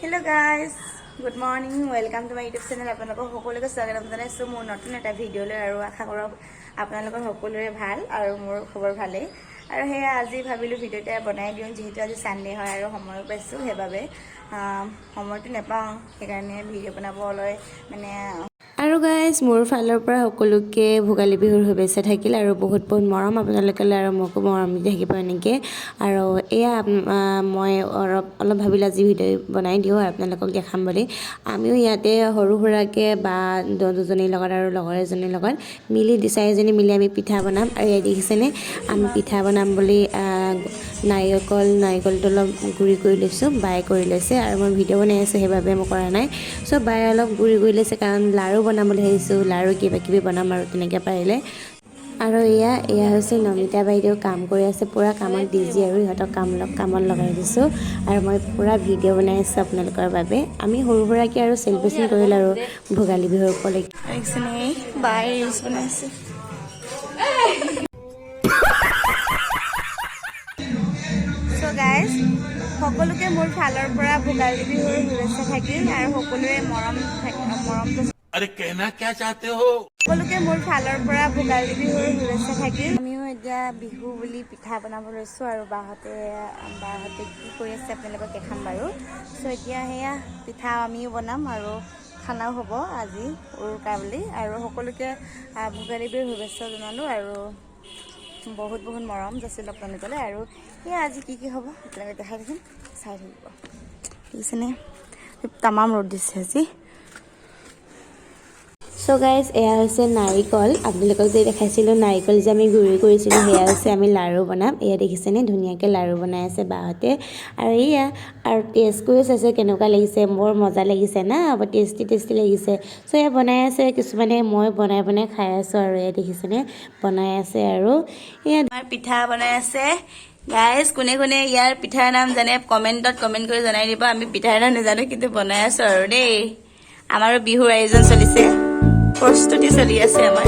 Hello guys, good morning. Welcome to my YouTube channel. আপোনালোকক সকলোকে স্বাগতম জনাইছো মোৰ নতুন এটা ভিডিঅ'লৈ আৰু আশা কৰোঁ আপোনালোকৰ সকলোৰে ভাল আৰু মোৰ খবৰ ভালেই আৰু হেয়া আজি ভাবিলো ভিডিঅ'টা বনাই দিওঁ যেহেতু আজি সানডে হয় আৰু সময় পাইছো সেইবাবে সময়টো নেপাওঁ সেইকাৰণে ভিডিঅ' বনাবলৈ মানে আৰু গাইজ মোৰ ফালৰ পৰা সকলোকে ভোগালী বিহুৰ শুভেচ্ছা থাকিল আৰু বহুত বহুত মৰম আপোনালোকে আৰু মোকো মৰম দি থাকিব এনেকৈ আৰু এয়া মই অলপ ভাবিলোঁ আজি ভিডিঅ' বনাই দিওঁ আৰু আপোনালোকক দেখাম বুলি আমিও ইয়াতে সৰু সুৰাকৈ বা দুজনীৰ লগত আৰু লগৰ এজনীৰ লগত মিলি চাৰিজনী মিলি আমি পিঠা বনাম আৰু ইয়াত দেখিছেনে আমি পিঠা বনাম বুলি নাৰিকলটো অলপ গুড়ি কৰি লৈছোঁ বাই কৰি লৈছে আৰু মই ভিডিঅ' বনাই আছোঁ সেইবাবে মই কৰা নাই চ' বাই অলপ গুড়ি কৰি লৈছে কাৰণ লাড়ু বনাম বুলি ভাবিছোঁ লাড়ু কিবা কিবি বনাম আৰু তেনেকৈ পাৰিলে আৰু এয়া হৈছে নমিতা বাইদেউ কাম কৰি আছে পুৰা কামত বিজি আৰু ইহঁতক কামত লগাই দিছোঁ আৰু মই পুৰা ভিডিঅ' বনাই আছোঁ আপোনালোকৰ বাবে আমি সৰু সুৰাকৈ আৰু চেলিব্ৰেশ্যন কৰিলোঁ আৰু ভোগালী বিহুৰ উপলক্ষে বাই ৰিলছ বনাইছে চ' গাইজ সকলোকে মোৰ ফালৰ পৰা ভোগালী বিহুৰ শুভেচ্ছা থাকিল আৰু সকলোৰে মৰমটো अरे कहना क्या चाहते हो সকলোকে মোৰ ফালৰ পৰা ভোগালী বিহুৰ শুভেচ্ছা থাকিল আমিও এতিয়া বিহু বুলি পিঠা বনাব লৈছোঁ আৰু বাহঁতে কি কৰি আছে আপোনালোকক দেখাম বাৰু চ' এতিয়া সেয়া পিঠা আমিও বনাম আৰু খানাও হ'ব আজি উৰুকা বুলি আৰু সকলোকে ভোগালী বিহুৰ শুভেচ্ছা জনালোঁ আৰু বহুত মৰম যাচিলোঁ আপোনালোকলৈ আৰু সেয়া আজি কি হ'ব আপোনালোকে দেখাই থাকিম চাই থাকিব দেখিছেনে তামাম ৰ'দ দিছে আজি চ' গাইজ এয়া হৈছে নাৰিকল আপোনালোকক যে দেখাইছিলোঁ নাৰিকল যে আমি গুড়ি কৰিছিলোঁ সেয়া হৈছে আমি লাড়ু বনাম এয়া দেখিছেনে ধুনীয়াকৈ লাড়ু বনাই আছে বাহঁতে আৰু এয়া আৰু টেষ্ট কৰি চাইছে কেনেকুৱা লাগিছে বৰ মজা লাগিছে না টেষ্টি লাগিছে চ' এয়া বনাই আছে কিছুমানে মই বনাই খাই আছোঁ আৰু এয়া দেখিছেনে বনাই আছে আৰু এয়া আমাৰ পিঠা বনাই আছে গাইজ কোনে ইয়াৰ পিঠাৰ নাম জানে কমেণ্টত কমেণ্ট কৰি জনাই দিব আমি পিঠাৰ নাম নাজানো কিন্তু বনাই আছোঁ আৰু দেই আমাৰো বিহুৰ আয়োজন চলিছে প্ৰস্তুতি চলি আছে আমাৰ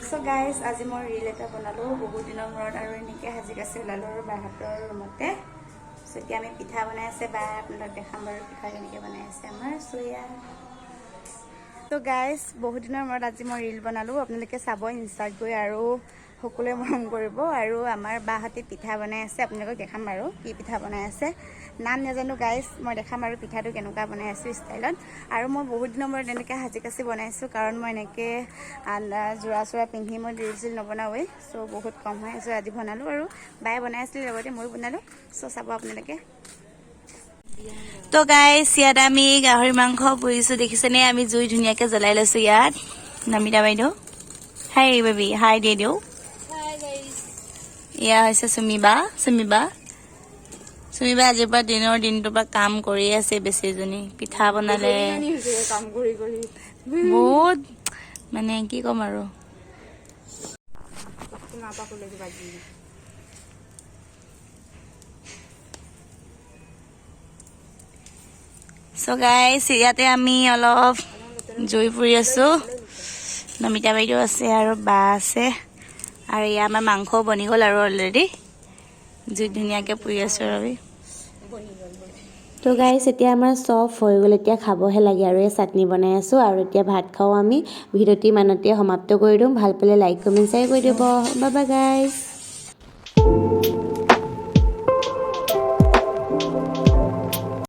চ' গাইজ আজি মই ৰীল এটা বনালোঁ বহুত দিনৰ মূৰত আৰু এনেকৈ সাজি কাচি ওলালোঁ আৰু বাহঁতৰ ৰুমতে চ' এতিয়া আমি পিঠা বনাই আছে বা আপোনালোক দেখাম বাৰু পিঠা কেনেকৈ বনাই আছে আমাৰ চ' গাইজ বহুত দিনৰ মূৰত আজি মই ৰীল বনালোঁ আপোনালোকে চাব ইনষ্টাত গৈ আৰু সকলোৱে মৰম কৰিব আৰু আমাৰ বাহঁতে পিঠা বনাই আছে আপোনালোকক দেখাম বাৰু কি পিঠা বনাই আছে নাম নাজানো গাইজ মই দেখাম আৰু পিঠাটো কেনেকুৱা বনাই আছোঁ ষ্টাইলত আৰু মই বহুত দিনৰ মূৰত এনেকৈ সাজি কাচি বনাইছোঁ কাৰণ মই এনেকৈ যোৰা পিন্ধি মই ৰীল চিল নবনাওঁৱেই চ' বহুত কম হৈ আছোঁ আজি বনালোঁ আৰু বায়ে বনাই আছিলে লগতে ময়ো বনালোঁ চ' চাব আপোনালোকে তো গাইজ ইয়াত আমি গাহৰি মাংস পুৰিছোঁ দেখিছেনে আমি জুই ধুনীয়াকৈ জ্বলাই লৈছোঁ ইয়াত নমিতা বাইদেউ হাই বেবী হাই দিয়ে দিওঁ এয়া হৈছে চুমিবা আজিৰ পৰা দিনটোৰ পৰা কাম কৰি আছে বেছিজনী পিঠা বনালে বহুত মানে কি ক'ম আৰু চ' গাইজ ইয়াতে আমি অলপ জুই পুৰি আছোঁ নমিতা বাইদেউ আছে আৰু বা আছে আৰু এয়া আমাৰ মাংসও বনি গ'ল আৰু অলৰেডি জুইত ধুনীয়াকৈ পুৰি আছোঁ আৰু তো গাইজ এতিয়া আমাৰ চব হৈ গ'ল এতিয়া খাবহে লাগে আৰু এই চাটনি বনাই আছোঁ আৰু এতিয়া ভাত খাওঁ আমি ভিডিঅ'টি ইমানতে সমাপ্ত কৰি দিওঁ ভাল পালে লাইক কমেণ্ট শ্বেয়াৰ কৰি দিব বাই বাই গাইজ